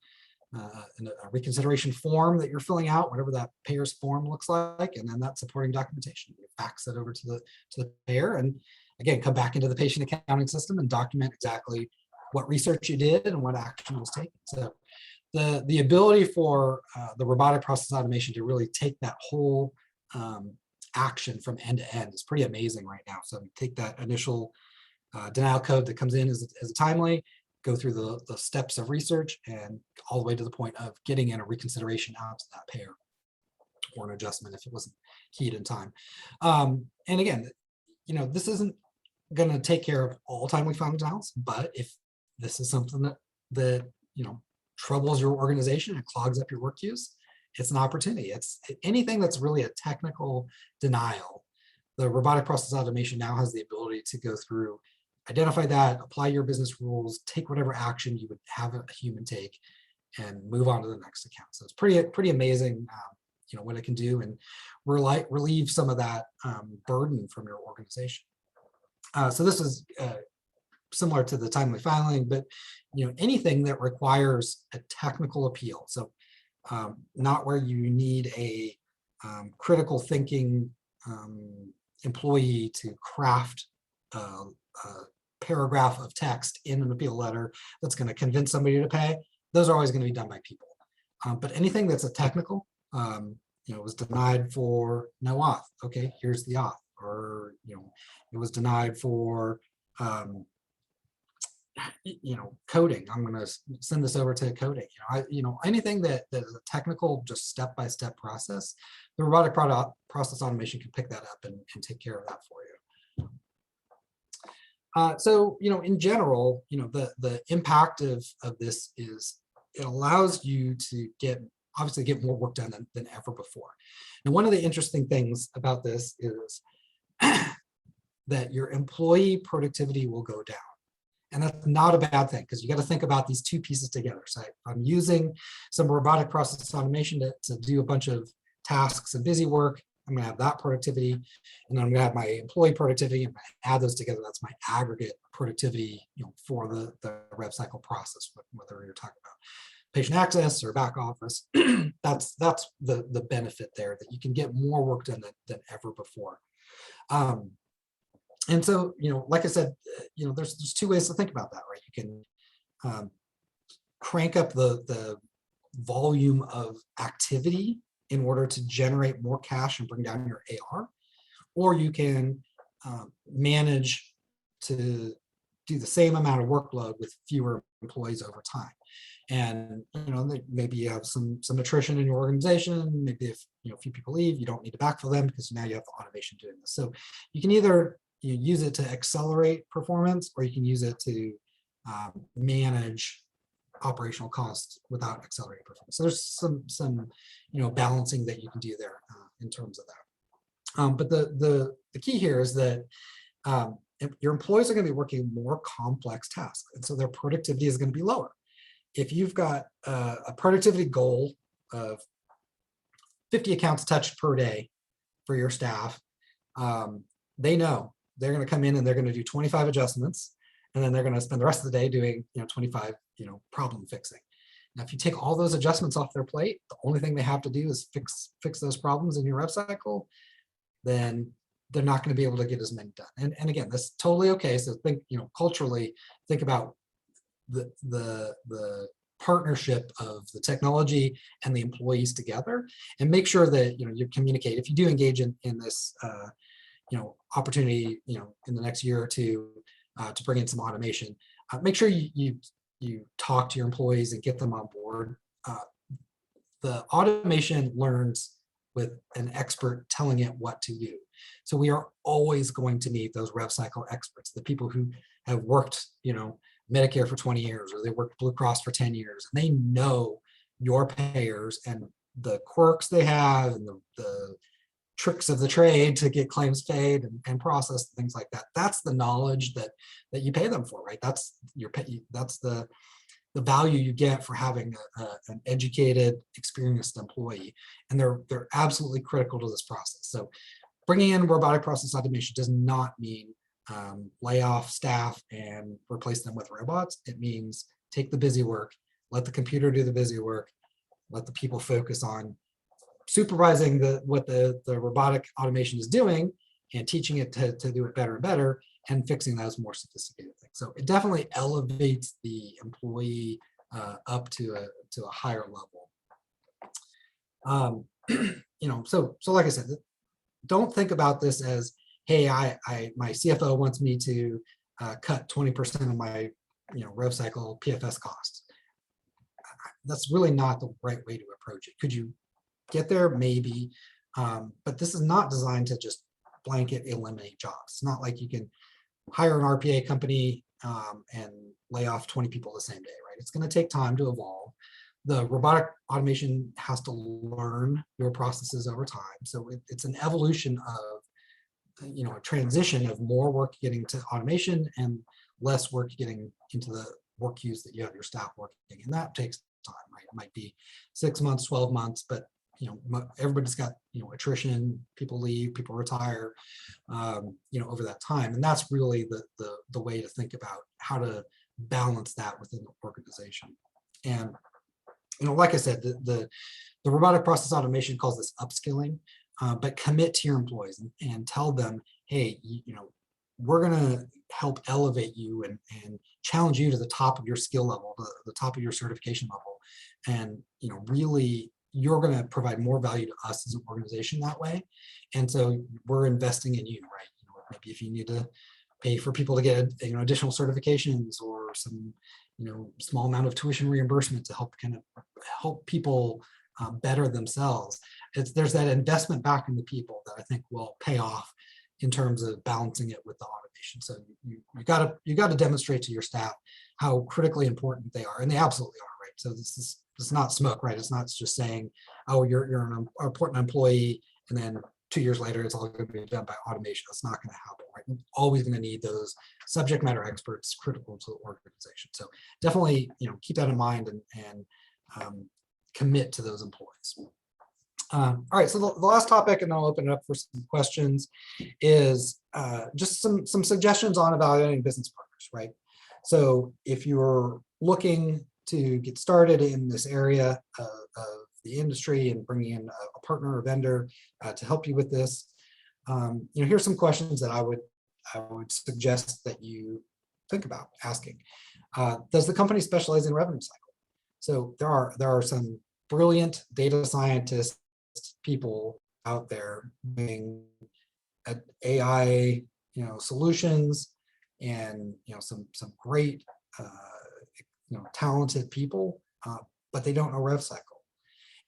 reconsideration form that you're filling out, whatever that payer's form looks like, and then that supporting documentation. You fax it over to the payer, and again, come back into the patient accounting system and document exactly what research you did and what action was taken. So the ability for the robotic process automation to really take that whole action from end to end is pretty amazing right now. So take that initial denial code that comes in as a timely, go through the steps of research, and all the way to the point of getting in a reconsideration out to that payer, or an adjustment if it wasn't keyed in time. And again, this isn't going to take care of all timely filing denials, but if this is something that troubles your organization and clogs up your work queues, it's an opportunity. It's anything that's really a technical denial. The robotic process automation now has the ability to go through, identify that, apply your business rules, take whatever action you would have a human take, and move on to the next account. So it's pretty amazing, what it can do, and relieve some of that burden from your organization. So this is similar to the timely filing, but anything that requires a technical appeal. So not where you need a critical thinking employee to craft a paragraph of text in an appeal letter that's going to convince somebody to pay. Those are always going to be done by people. But anything that's a technical, it was denied for no auth. Okay, here's the auth. Or it was denied for coding. I'm going to send this over to coding. Anything that is a technical, just step-by-step process, the robotic process automation can pick that up and take care of that for you. So in general, the impact of this is it allows you to obviously get more work done than ever before. And one of the interesting things about this is that your employee productivity will go down. And that's not a bad thing, because you got to think about these two pieces together. So I'm using some robotic process automation to do a bunch of tasks and busy work. I'm going to have that productivity, and then I'm going to have my employee productivity, and add those together. That's my aggregate productivity, for the rev cycle process, whether you're talking about patient access or back office. That's the benefit there, that you can get more work done than ever before. And so, like I said, there's two ways to think about that, right? You can crank up the volume of activity in order to generate more cash and bring down your AR, or you can manage to do the same amount of workload with fewer employees over time. And maybe you have some attrition in your organization. Maybe if a few people leave, you don't need to backfill them because now you have the automation doing this. So you can either use it to accelerate performance, or you can use it to manage operational costs without accelerating performance. So there's some balancing that you can do there in terms of that. But the key here is that your employees are going to be working more complex tasks, and so their productivity is going to be lower. If you've got a productivity goal of 50 accounts touched per day for your staff, they know they're going to come in and they're going to do 25 adjustments, and then they're going to spend the rest of the day doing 25 problem fixing. Now, if you take all those adjustments off their plate, the only thing they have to do is fix those problems in your rev cycle, then they're not going to be able to get as many done. And again, that's totally okay. So think, culturally, think about the partnership of the technology and the employees together, and make sure that you communicate. If you do engage in this opportunity in the next year or two to bring in some automation, make sure you talk to your employees and get them on board. The automation learns with an expert telling it what to do. So we are always going to need those rev cycle experts, the people who have worked, Medicare for 20 years, or they worked Blue Cross for 10 years, and they know your payers and the quirks they have and the tricks of the trade to get claims paid and processed, things like that. That's the knowledge that you pay them for, right? That's the value you get for having an educated, experienced employee, and they're absolutely critical to this process. So bringing in robotic process automation does not mean lay off staff and replace them with robots. It means take the busy work, let the computer do the busy work, let the people focus on supervising what the robotic automation is doing and teaching it to do it better and better, and fixing those more sophisticated things. So it definitely elevates the employee up to a higher level. So like I said, don't think about this as, hey, my CFO wants me to cut 20% of my rev cycle PFS costs. That's really not the right way to approach it. Could you get there? Maybe, but this is not designed to just blanket eliminate jobs. It's not like you can hire an RPA company and lay off 20 people the same day, right? It's going to take time to evolve. The robotic automation has to learn your processes over time. So it's an evolution of, a transition of more work getting to automation and less work getting into the work queues that you have your staff working. And that takes time, right? It might be 6 months, 12 months, but everybody's got attrition, people leave, people retire, over that time, and that's really the way to think about how to balance that within the organization. And like I said, the robotic process automation calls this upskilling, but commit to your employees and tell them, hey, we're going to help elevate you and challenge you to the top of your skill level, the top of your certification level, and really, you're going to provide more value to us as an organization that way. And so we're investing in you, right? Maybe if you need to pay for people to get additional certifications or some small amount of tuition reimbursement to help people better themselves. There's that investment back in the people that I think will pay off in terms of balancing it with the automation. So you got to demonstrate to your staff how critically important they are, and they absolutely are, right? So it's not smoke, right? It's not just saying, oh, you're an important employee, and then 2 years later, it's all going to be done by automation. That's not going to happen, right? We're always going to need those subject matter experts critical to the organization. So definitely, keep that in mind and commit to those employees. All right, so the last topic, and then I'll open it up for some questions, is just some suggestions on evaluating business partners, right? So if you're looking to get started in this area of the industry and bringing in a partner or vendor to help you with this, here's some questions that I would suggest that you think about asking. Does the company specialize in revenue cycle? So there are some brilliant data scientists, people out there doing AI, solutions, and some great talented people, but they don't know rev cycle.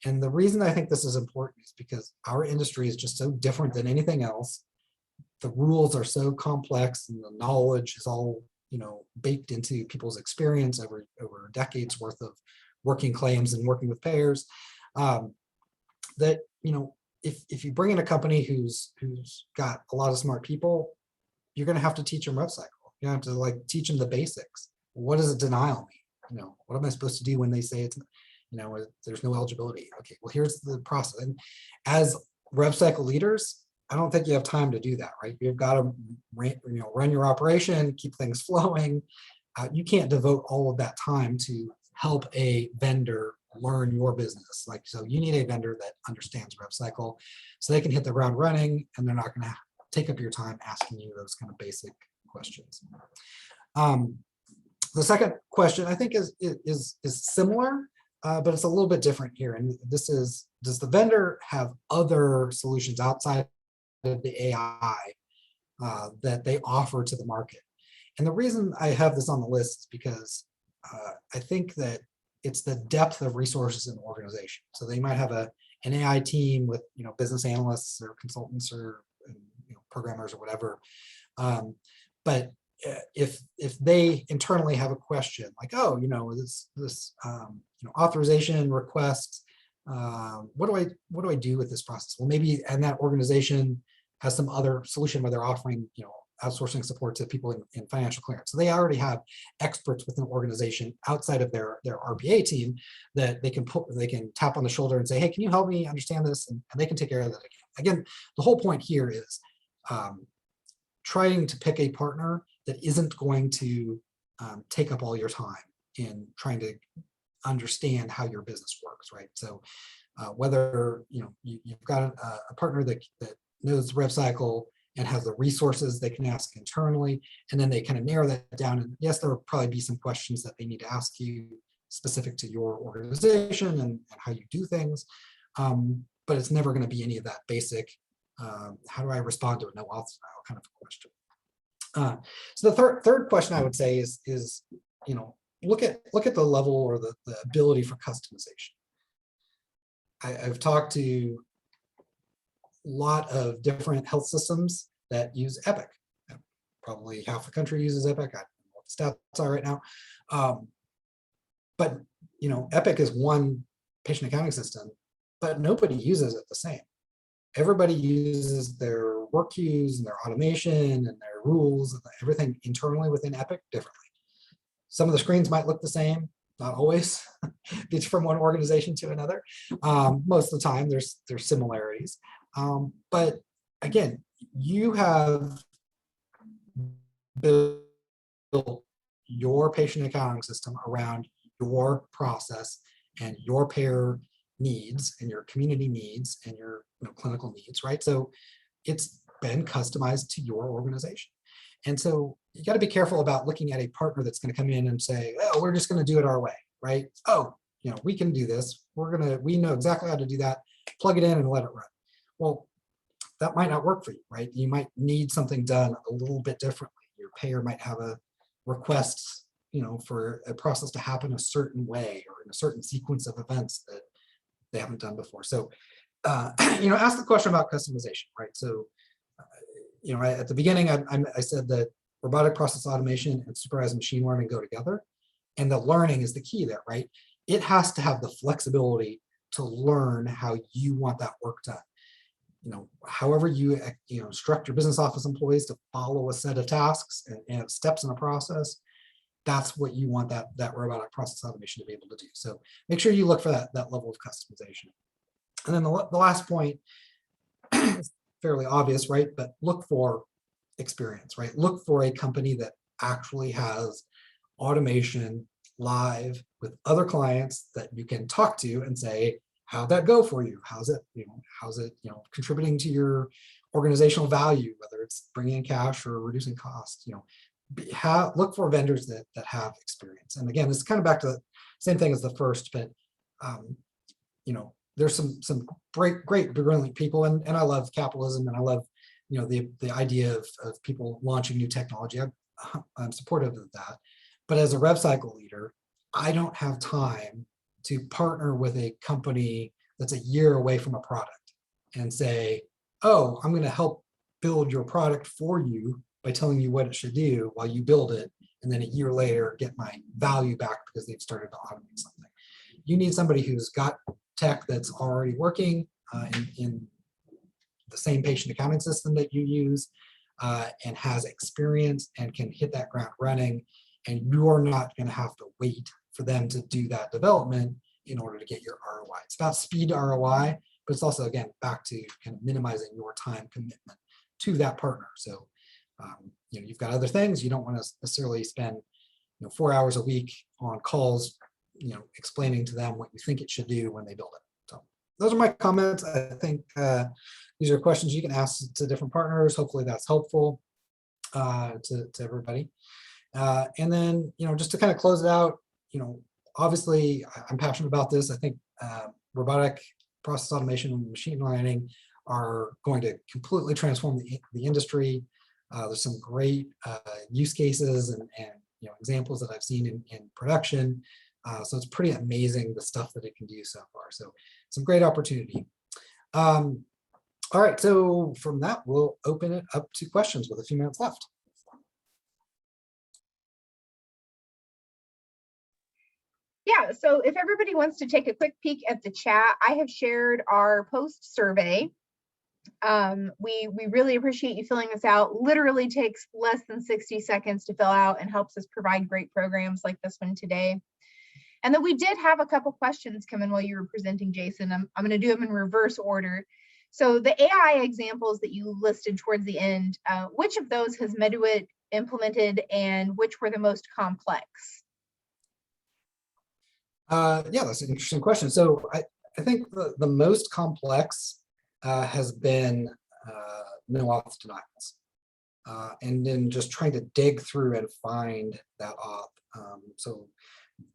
And the reason I think this is important is because our industry is just so different than anything else. The rules are so complex, and the knowledge is all baked into people's experience over decades worth of working claims and working with payers. That if you bring in a company who's got a lot of smart people, you're going to have to teach them rev cycle. You have to teach them the basics. What does a denial mean? What am I supposed to do when they say it's there's no eligibility? Okay, well, here's the process. And as rev cycle leaders, I don't think you have time to do that, right? You've got to run your operation, keep things flowing. You can't devote all of that time to help a vendor learn your business. So you need a vendor that understands rev cycle so they can hit the ground running, and they're not going to take up your time asking you those kind of basic questions. The second question I think is similar, but it's a little bit different here. And this is, does the vendor have other solutions outside of the AI that they offer to the market? And the reason I have this on the list is because I think that it's the depth of resources in the organization. So they might have an AI team with business analysts or consultants or programmers or whatever, but if they internally have a question like, oh, this authorization request, what do I do with this process? Well, maybe and that organization has some other solution where they're offering outsourcing support to people in financial clearance. So they already have experts within the organization outside of their RPA team that they can tap on the shoulder and say, hey, can you help me understand this? And they can take care of that. Again, the whole point here is trying to pick a partner that isn't going to take up all your time in trying to understand how your business works, right? So whether you've got a partner that knows the rev cycle and has the resources they can ask internally, and then they kind of narrow that down. And yes, there will probably be some questions that they need to ask you specific to your organization and how you do things, but it's never going to be any of that basic, how do I respond to a no auth style kind of question. So the third question I would say is look at the level or the ability for customization. I've talked to a lot of different health systems that use Epic. Probably half the country uses Epic. I don't know what the stats are right now. But Epic is one patient accounting system, but nobody uses it the same. Everybody uses their work queues and their automation and their rules and everything internally within Epic differently. Some of the screens might look the same, not always. It's from one organization to another. Most of the time, there's similarities. But again, you have built your patient accounting system around your process and your payer needs and your community needs and your clinical needs, right? So it's been customized to your organization. And so you got to be careful about looking at a partner that's going to come in and say, oh, we're just going to do it our way, right? Oh, we can do this. We know exactly how to do that. Plug it in and let it run. Well, that might not work for you, right? You might need something done a little bit differently. Your payer might have a request, for a process to happen a certain way or in a certain sequence of events that they haven't done before. So, ask the question about customization, right? So, at the beginning, I said that robotic process automation and supervised machine learning go together, and the learning is the key there, right? It has to have the flexibility to learn how you want that work done. However you instruct your business office employees to follow a set of tasks and steps in a process, that's what you want that robotic process automation to be able to do. So make sure you look for that level of customization. And then the last point is fairly obvious, right? But look for experience, right? Look for a company that actually has automation live with other clients that you can talk to and say, how'd that go for you? How's it contributing to your organizational value, whether it's bringing in cash or reducing costs? Look for vendors that have experience. And again, this is kind of back to the same thing as the first, but there's some great brilliant people, and I love capitalism, and I love the idea of people launching new technology. I'm supportive of that, but as a rev cycle leader, I don't have time to partner with a company that's a year away from a product and say, oh, I'm going to help build your product for you by telling you what it should do while you build it, and then a year later get my value back because they've started to automate something. You need somebody who's got tech that's already working in the same patient accounting system that you use and has experience and can hit that ground running, and you're not going to have to wait for them to do that development in order to get your ROI. It's about speed to ROI, but it's also, again, back to kind of minimizing your time commitment to that partner. So, you've got other things. You don't want to necessarily spend 4 hours a week on calls, explaining to them what you think it should do when they build it. So those are my comments. I think these are questions you can ask to different partners. Hopefully that's helpful to everybody. And then, just to kind of close it out, obviously I'm passionate about this. I think robotic process automation and machine learning are going to completely transform the industry. There's some great use cases and examples that I've seen in production. So it's pretty amazing the stuff that it can do so far. So some great opportunity. All right, so from that, we'll open it up to questions with a few minutes left. Yeah, so if everybody wants to take a quick peek at the chat, I have shared our post survey. We really appreciate you filling this out. Literally takes less than 60 seconds to fill out and helps us provide great programs like this one today. And then we did have a couple questions come in while you were presenting, Jason. I'm going to do them in reverse order. So the AI examples that you listed towards the end, which of those has Meduit implemented and which were the most complex? Yeah, that's an interesting question. So I think the most complex has been no auth denials. And then just trying to dig through and find that auth. So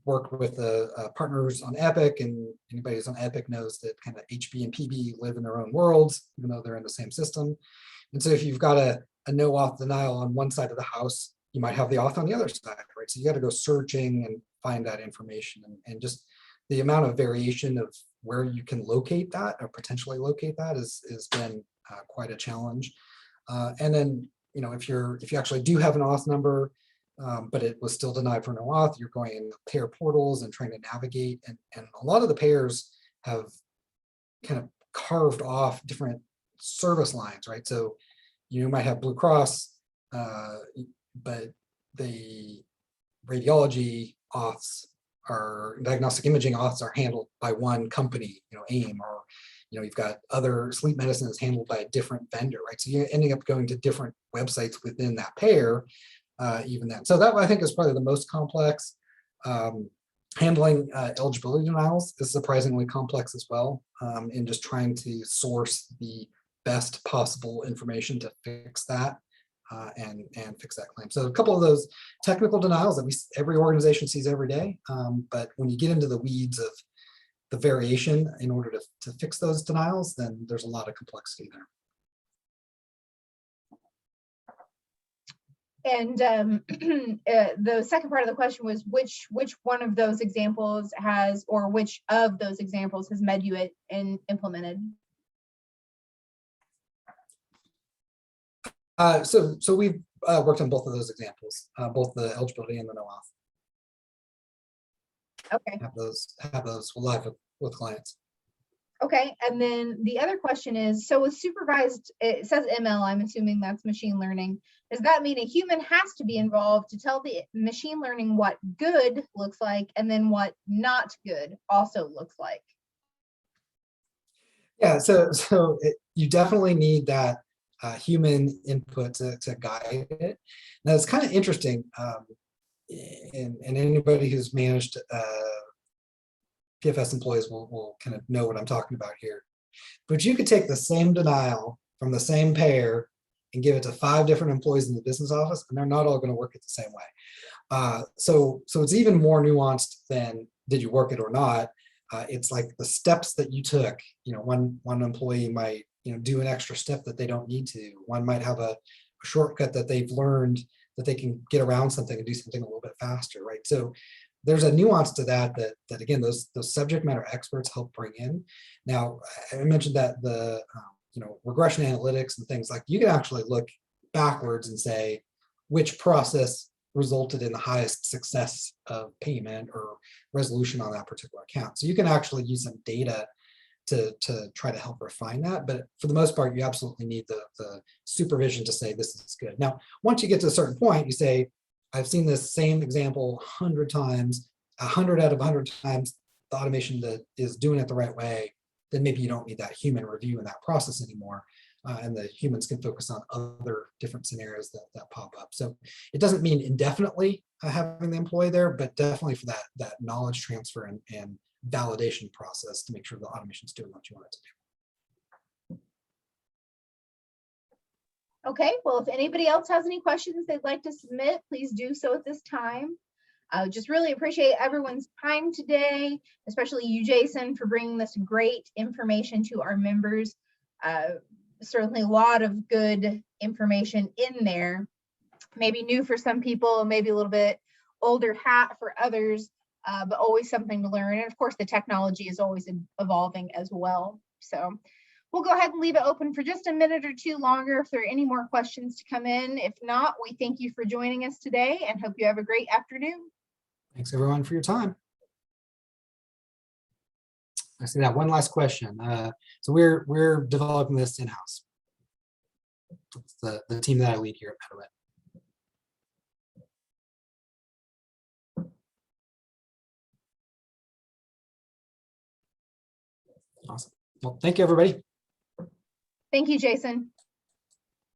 work with the partners on Epic, and anybody who's on Epic knows that kind of HB and PB live in their own worlds, even though they're in the same system. And so if you've got a no auth denial on one side of the house, you might have the auth on the other side, right? So you got to go searching and find that information, and just the amount of variation of where you can locate that or potentially locate that has been quite a challenge. And then, you know, if you actually do have an auth number, but it was still denied for no auth, you're going in payer portals and trying to navigate, and a lot of the payers have kind of carved off different service lines, right? So you might have Blue Cross, but the radiology auths are, diagnostic imaging auths are handled by one company, you know, AIM, or, you know, you've got other sleep medicine is handled by a different vendor, right? So you're ending up going to different websites within that payer, even then. So that I think is probably the most complex. Handling eligibility denials is surprisingly complex as well, in just trying to source the best possible information to fix that. And fix that claim. So a couple of those technical denials that every organization sees every day, but when you get into the weeds of the variation in order to fix those denials, then there's a lot of complexity there. And the second part of the question was which one of those examples has, or which of those examples has Meduit implemented? So we've worked on both of those examples, both the eligibility and the no auth. Okay. Have those live with clients. Okay, and then the other question is, so with supervised, it says ML, I'm assuming that's machine learning. Does that mean a human has to be involved to tell the machine learning what good looks like and then what not good also looks like? Yeah, so you definitely need that human input to guide it. Now it's kind of interesting, and anybody who's managed PFS employees will kind of know what I'm talking about here. But you could take the same denial from the same payer and give it to 5 different employees in the business office, and they're not all going to work it the same way. So it's even more nuanced than did you work it or not. It's like the steps that you took. You know, one employee might, you know, do an extra step that they don't need to. One might have a shortcut that they've learned that they can get around something and do something a little bit faster, right? So there's a nuance to that again, those subject matter experts help bring in. Now, I mentioned that the you know, regression analytics and things, like you can actually look backwards and say which process resulted in the highest success of payment or resolution on that particular account. So you can actually use some data to try to help refine that. But for the most part, you absolutely need the supervision to say this is good. Now, once you get to a certain point, you say, I've seen this same example 100 times, 100 out of 100 times, the automation that is doing it the right way, then maybe you don't need that human review in that process anymore. And the humans can focus on other different scenarios that pop up. So it doesn't mean indefinitely having the employee there, but definitely for that knowledge transfer and validation process to make sure the automation is doing what you want it to do. Okay, well, if anybody else has any questions they'd like to submit, please do so at this time. I just really appreciate everyone's time today, especially you, Jason, for bringing this great information to our members. Certainly a lot of good information in there, maybe new for some people, maybe a little bit older hat for others, but always something to learn. And of course, the technology is always evolving as well. So we'll go ahead and leave it open for just a minute or two longer if there are any more questions to come in. If not, we thank you for joining us today and hope you have a great afternoon. Thanks everyone for your time. I see that. One last question. So we're developing this in-house. It's the team that I lead here at Meduit. Awesome. Well, thank you, everybody. Thank you, Jason.